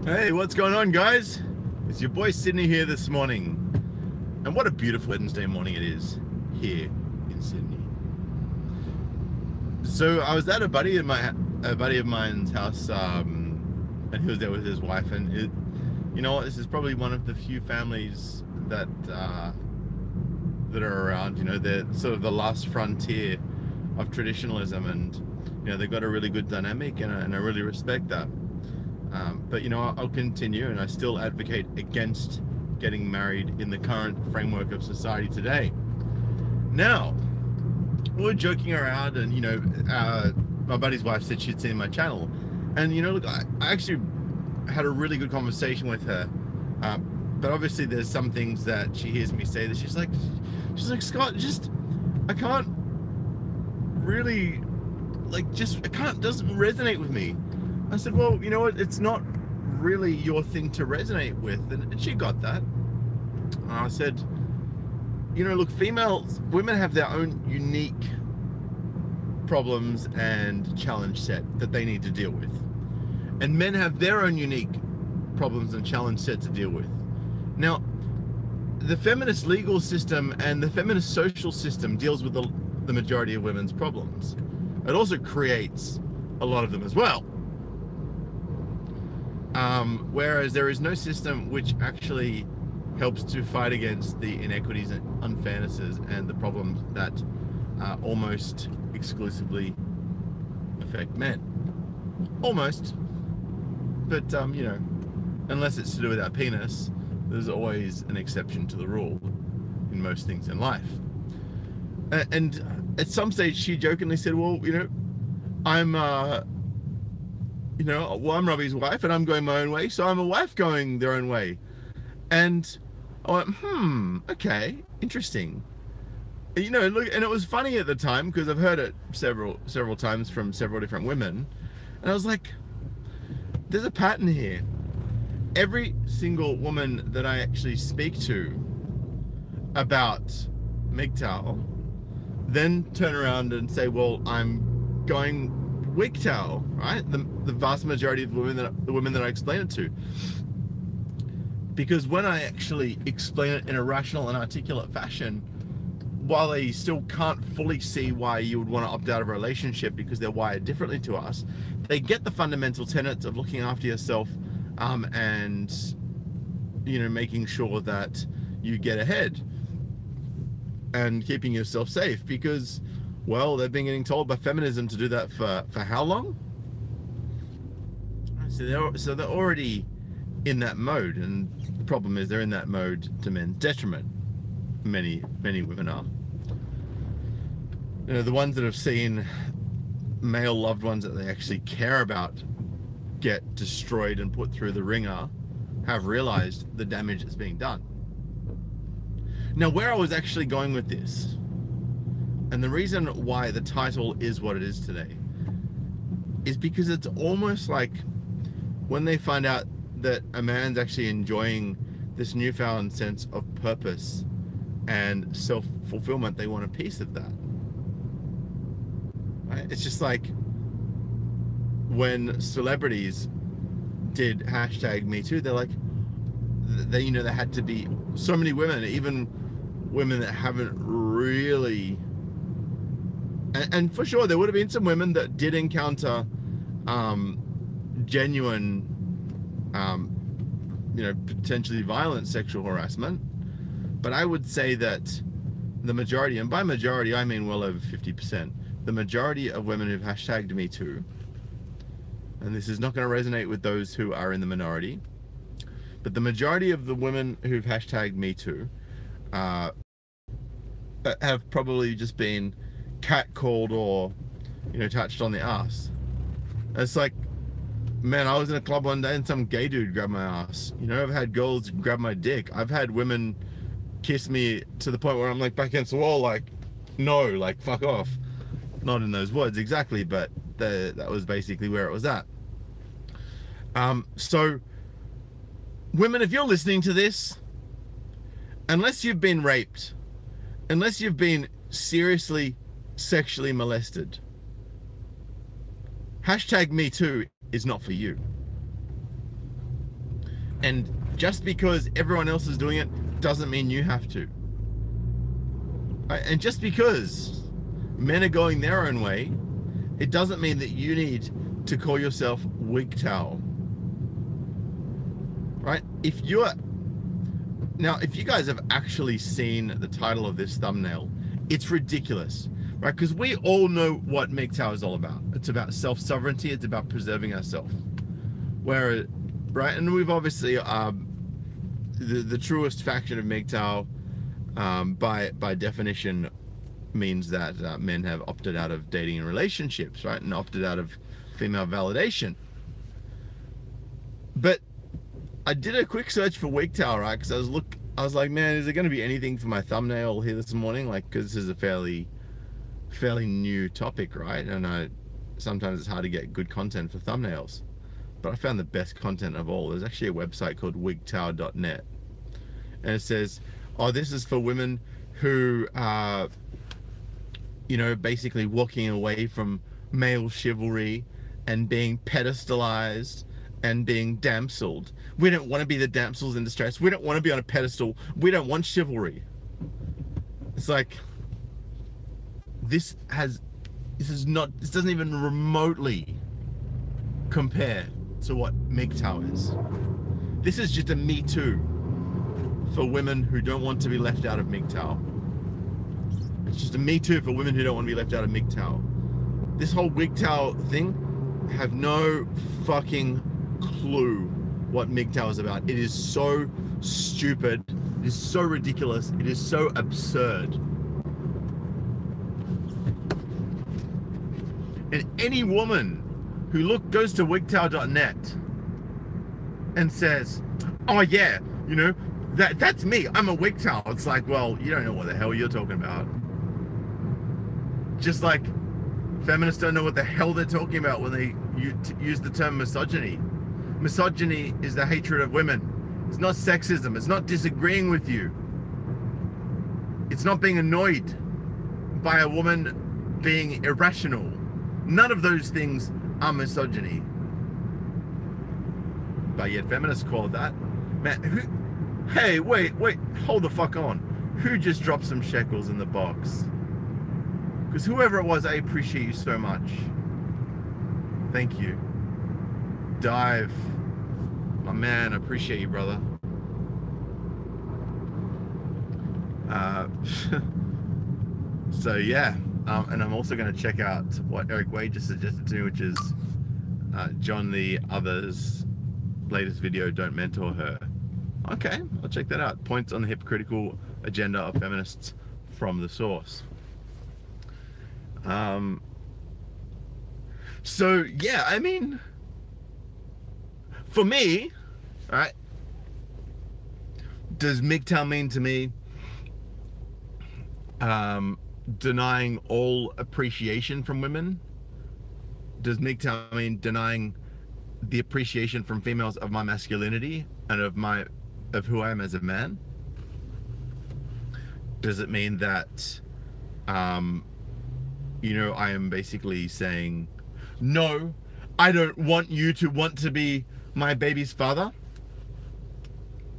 Hey, what's going on, guys? It's your boy Sydney here this morning. And what a beautiful Wednesday morning it is here in Sydney. So I was at a buddy of mine's house, and he was there with his wife. And you know what? This is probably one of the few families that are around. You know, they're sort of the last frontier of traditionalism, and you know they've got a really good dynamic, and I really respect that. But you know, I'll continue, and I still advocate against getting married in the current framework of society today. Now, we're joking around, and you know, my buddy's wife said she'd seen my channel, and you know, look, I actually had a really good conversation with her. But obviously, there's some things that she hears me say that she's like, Scott, just I can't really doesn't resonate with me. I said, well, you know what? It's not really your thing to resonate with. And she got that. And I said, you know, look, women have their own unique problems and challenge set that they need to deal with. And men have their own unique problems and challenge set to deal with. Now, the feminist legal system and the feminist social system deals with the majority of women's problems. It also creates a lot of them as well. Whereas there is no system which actually helps to fight against the inequities and unfairnesses and the problems that almost exclusively affect men. Almost. But, you know, unless it's to do with our penis, there's always an exception to the rule in most things in life. And at some stage, she jokingly said, well, you know, I'm Robbie's wife and I'm going my own way, so I'm a wife going their own way. And I went, okay, interesting. You know, look, and it was funny at the time because I've heard it several times from several different women. And I was like, there's a pattern here. Every single woman that I actually speak to about MGTOW then turn around and say, well, I'm going wigtow, right? The vast majority of the women that I explain it to. Because when I actually explain it in a rational and articulate fashion, while they still can't fully see why you would want to opt out of a relationship because they're wired differently to us, they get the fundamental tenets of looking after yourself, and you know, making sure that you get ahead and keeping yourself safe, because, well, they've been getting told by feminism to do that for how long? So they're already in that mode, and the problem is they're in that mode to men's detriment. Many women are. You know, the ones that have seen male loved ones that they actually care about get destroyed and put through the ringer have realized the damage that's being done. Now, where I was actually going with this, and the reason why the title is what it is today, is because it's almost like when they find out that a man's actually enjoying this newfound sense of purpose and self-fulfillment, they want a piece of that. Right? It's just like when celebrities did #MeToo, they're like, they had to be so many women, even women that haven't really, and for sure there would have been some women that did encounter genuine, potentially violent sexual harassment, but I would say that the majority, and by majority I mean well over 50%, the majority of women who've #MeToo, and this is not going to resonate with those who are in the minority, but the majority of the women who've #MeToo have probably just been catcalled or, touched on the ass. It's like, man, I was in a club one day and some gay dude grabbed my ass. I've had girls grab my dick. I've had women kiss me to the point where I'm like back against the wall, like, no, like, fuck off. Not in those words exactly, but that was basically where it was at. So, women, if you're listening to this, unless you've been raped, unless you've been seriously sexually molested, #MeToo is not for you. And just because everyone else is doing it doesn't mean you have to. Right? And just because men are going their own way, it doesn't mean that you need to call yourself wigtow. Right? If you guys have actually seen the title of this thumbnail, it's ridiculous, right? Because we all know what MGTOW is all about. It's about self-sovereignty. It's about preserving ourselves. Where, right? And we've obviously the truest faction of MGTOW, by definition, means that men have opted out of dating and relationships, right? And opted out of female validation. But I did a quick search for wigtow, right? Because I was like, man, is there going to be anything for my thumbnail here this morning? Like, because this is a fairly new topic, right? And sometimes it's hard to get good content for thumbnails. But I found the best content of all. There's actually a website called wigtow.net. And it says, oh, this is for women who are, basically walking away from male chivalry and being pedestalized and being damseled. We don't want to be the damsels in distress. We don't want to be on a pedestal. We don't want chivalry. It's like, this doesn't even remotely compare to what MGTOW is. This is just a Me Too for women who don't want to be left out of MGTOW. It's just a Me Too for women who don't want to be left out of MGTOW. This whole wigtow thing, have no fucking clue what MGTOW is about. It is so stupid. It is so ridiculous. It is so absurd. And any woman who goes to wigtow.net and says, oh yeah, that's me, I'm a wigtow. It's like, well, you don't know what the hell you're talking about. Just like feminists don't know what the hell they're talking about when they use the term misogyny. Misogyny is the hatred of women. It's not sexism. It's not disagreeing with you. It's not being annoyed by a woman being irrational. None of those things are misogyny. But yet feminists call it that. Man, hey, wait, hold the fuck on. Who just dropped some shekels in the box? Because whoever it was, I appreciate you so much. Thank you. Dive. My man, I appreciate you, brother. So yeah, and I'm also going to check out what Eric Wade just suggested to me, which is John the Other's latest video, Don't Mentor Her. Okay, I'll check that out. Points on the hypocritical agenda of feminists from the source. So yeah, I mean, for me, right, does MGTOW mean to me denying all appreciation from women? Does MGTOW mean denying the appreciation from females of my masculinity and of who I am as a man? Does it mean that I am basically saying, no, I don't want you to want to be my baby's father?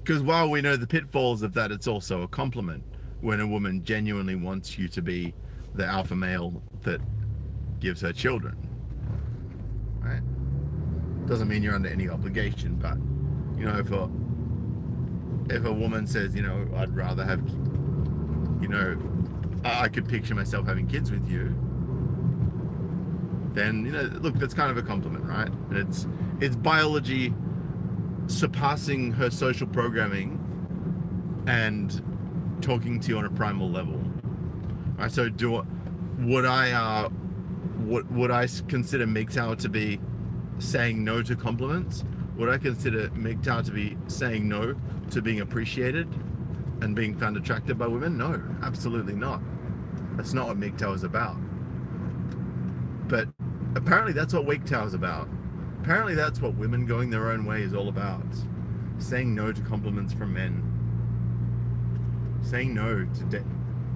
Because while we know the pitfalls of that, it's also a compliment when a woman genuinely wants you to be the alpha male that gives her children, right? Doesn't mean you're under any obligation, but if a woman says, I'd rather have, I could picture myself having kids with you, then look, that's kind of a compliment, right? And it's biology surpassing her social programming and talking to you on a primal level. Right? So would I consider MGTOW to be saying no to compliments? Would I consider MGTOW to be saying no to being appreciated and being found attractive by women? No, absolutely not. That's not what MGTOW is about. But apparently that's what wigtow is about. Apparently that's what women going their own way is all about. Saying no to compliments from men. Saying no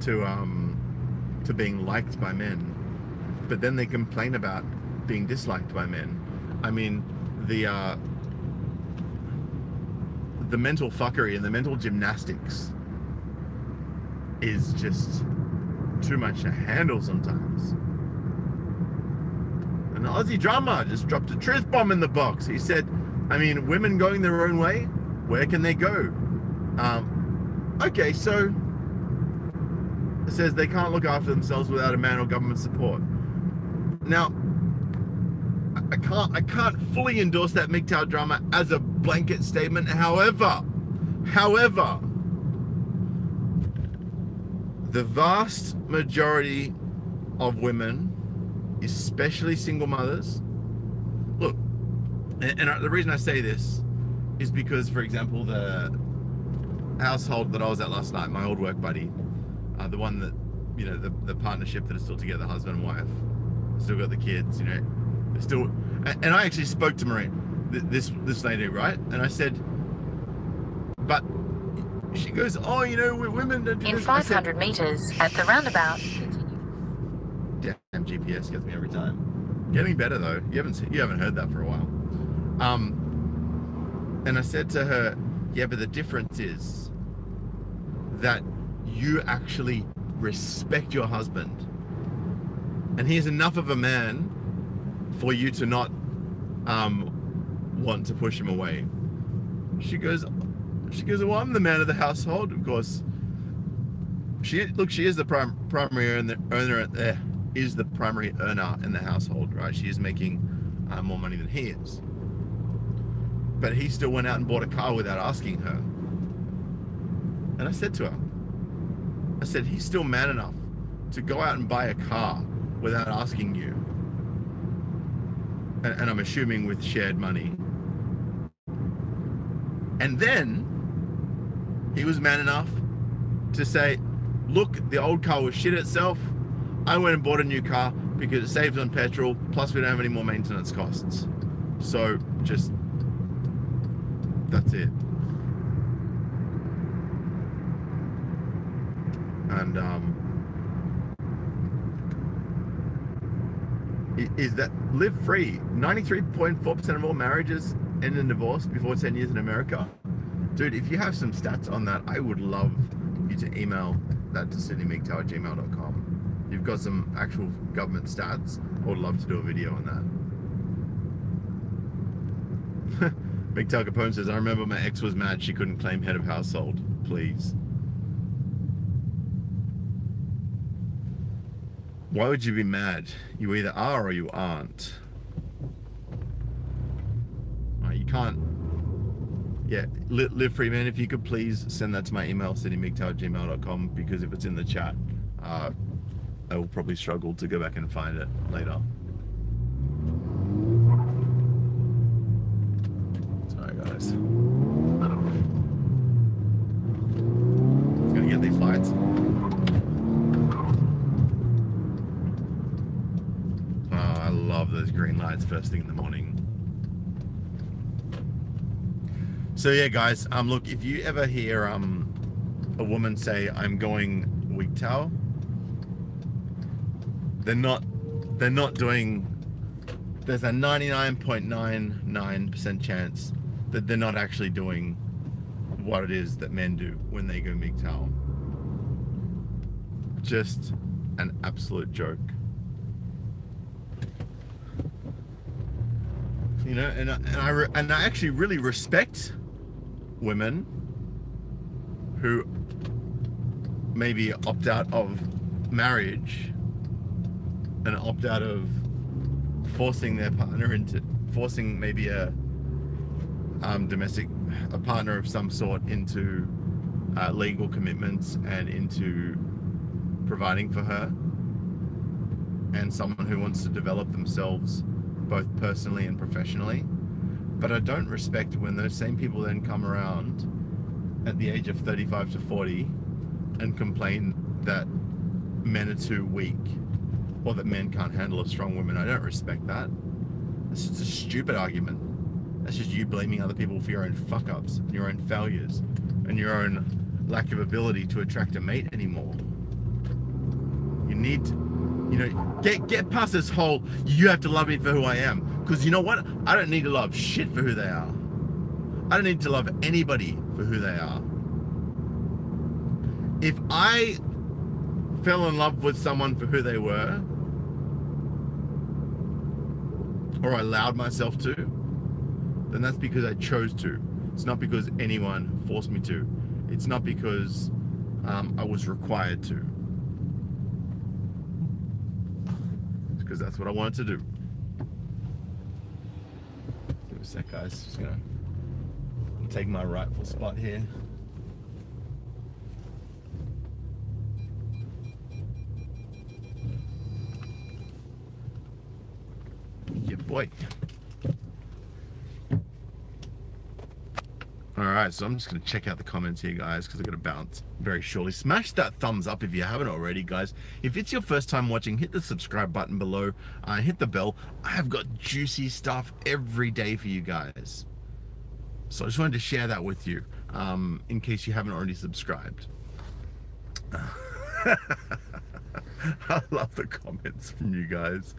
to being liked by men. But then they complain about being disliked by men. I mean, the mental fuckery and the mental gymnastics is just too much to handle sometimes. An Aussie drummer just dropped a truth bomb in the box. He said, I mean, women going their own way, where can they go? Okay, so it says they can't look after themselves without a man or government support. Now, I can't fully endorse that MGTOW drama as a blanket statement. However, the vast majority of women, especially single mothers, look, and the reason I say this is because, for example, the household that I was at last night, my old work buddy, the one that, you know, the partnership that is still together, husband and wife, still got the kids, you know, they're still, and I actually spoke to Maureen, this lady, right? And I said, but she goes, oh, you know, women don't do in this. 500 meters at the roundabout. Damn, GPS gets me every time. Getting better though. You haven't heard that for a while. And I said to her, yeah, but the difference is that you actually respect your husband, and he's enough of a man for you to not want to push him away. She goes, well, I'm the man of the household, of course. She is the primary owner. Is the primary earner in the household, right? She is making more money than he is. But he still went out and bought a car without asking her. And I said to her, I said, he's still man enough to go out and buy a car without asking you. And I'm assuming with shared money. And then he was man enough to say, look, the old car was shit itself. I went and bought a new car because it saves on petrol, plus we don't have any more maintenance costs. So just, that's it. And is that live free? 93.4% of all marriages end in divorce before 10 years in America. Dude, if you have some stats on that, I would love you to email that to sydneymgtow@gmail.com. You've got some actual government stats. I would love to do a video on that. MGTOW Capone says, I remember my ex was mad she couldn't claim head of household. Please. Why would you be mad? You either are or you aren't. You can't. Yeah, live free, man. If you could please send that to my email, sydneymgtow@gmail.com, because if it's in the chat, I will probably struggle to go back and find it later. Sorry, guys. Just gonna get these lights. I love those green lights first thing in the morning. So yeah, guys, look, if you ever hear a woman say, I'm going wigtow, they're not doing, there's a 99.99% chance that they're not actually doing what it is that men do when they go MGTOW. Just an absolute joke. You know, and I actually really respect women who maybe opt out of marriage and opt out of forcing their partner into, forcing maybe a partner of some sort into legal commitments and into providing for her, and someone who wants to develop themselves both personally and professionally. But I don't respect when those same people then come around at the age of 35 to 40 and complain that men are too weak or that men can't handle a strong woman. I don't respect that. It's just a stupid argument. That's just you blaming other people for your own fuck-ups, and your own failures, and your own lack of ability to attract a mate anymore. You need to, you know, get past this whole, you have to love me for who I am. Because you know what? I don't need to love shit for who they are. I don't need to love anybody for who they are. If I fell in love with someone for who they were, or I allowed myself to, then that's because I chose to. It's not because anyone forced me to. It's not because I was required to. It's because that's what I wanted to do. Give me a sec, guys. Just gonna take my rightful spot here. Yeah, boy. Alright, so I'm just going to check out the comments here, guys, because I'm going to bounce very shortly. Smash that thumbs up if you haven't already, guys. If it's your first time watching, hit the subscribe button below, hit the bell. I have got juicy stuff every day for you guys. So I just wanted to share that with you, in case you haven't already subscribed. I love the comments from you guys.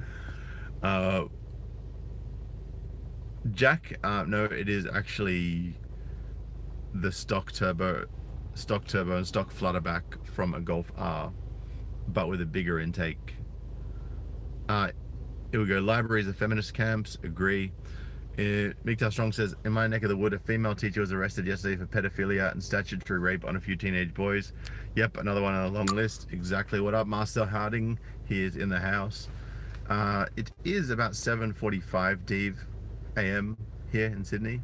Jack, no, it is actually the stock turbo and stock flutterback from a Golf R, but with a bigger intake. Here we go. Libraries of feminist camps, agree. MGTOW Strong says, in my neck of the wood, a female teacher was arrested yesterday for pedophilia and statutory rape on a few teenage boys. Yep, another one on a long list. Exactly. What up, Master Harding? He is in the house. It is about 7:45 Dave AM here in Sydney.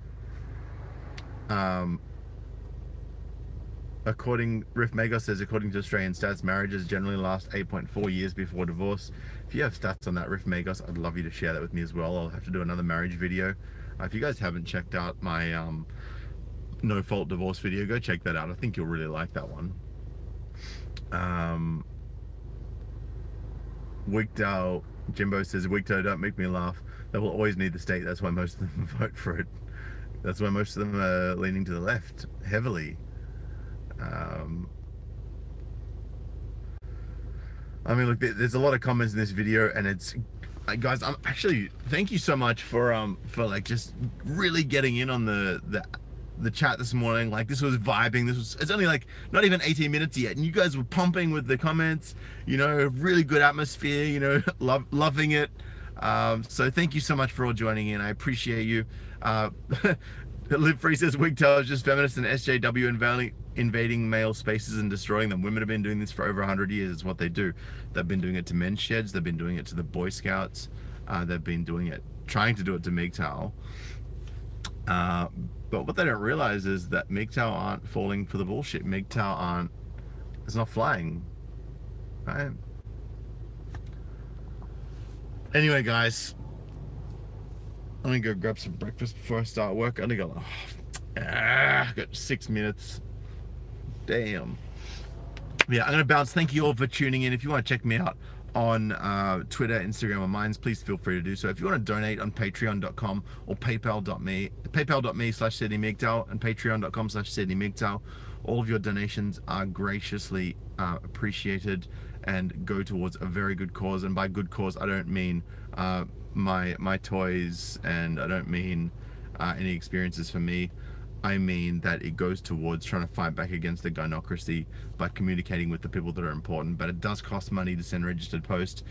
Riff Magos says, according to Australian stats, marriages generally last 8.4 years before divorce. If you have stats on that, Riff Magos, I'd love you to share that with me as well. I'll have to do another marriage video. If you guys haven't checked out my no fault divorce video, go check that out. I think you'll really like that one. Wigtow, Jimbo says, wigtow, don't make me laugh. They will always need the state. That's why most of them vote for it. That's why most of them are leaning to the left heavily. I mean, look, there's a lot of comments in this video, and it's, guys, I'm actually, thank you so much for like just really getting in on the chat this morning. Like, this was vibing. It's only like not even 18 minutes yet, and you guys were pumping with the comments, you know, really good atmosphere, you know, loving it. So thank you so much for all joining in. I appreciate you. Live Free says, WGTOW is just feminists and SJW invading male spaces and destroying them. Women have been doing this for over 100 years. It's what they do. They've been doing it to men's sheds. They've been doing it to the Boy Scouts. They've been doing it, trying to do it to MGTOW. But what they don't realize is that MGTOW aren't falling for the bullshit. MGTOW it's not flying, right? Anyway, guys, I'm gonna go grab some breakfast before I start work. I only got, got 6 minutes. Damn. Yeah, I'm gonna bounce. Thank you all for tuning in. If you want to check me out on Twitter, Instagram, or Minds, please feel free to do so. If you want to donate on patreon.com or paypal.me/sydneymgtow and patreon.com/sydneymgtow, all of your donations are graciously appreciated and go towards a very good cause. And by good cause, I don't mean my toys, and I don't mean any experiences for me. I mean that it goes towards trying to fight back against the gynocracy by communicating with the people that are important. But it does cost money to send registered post.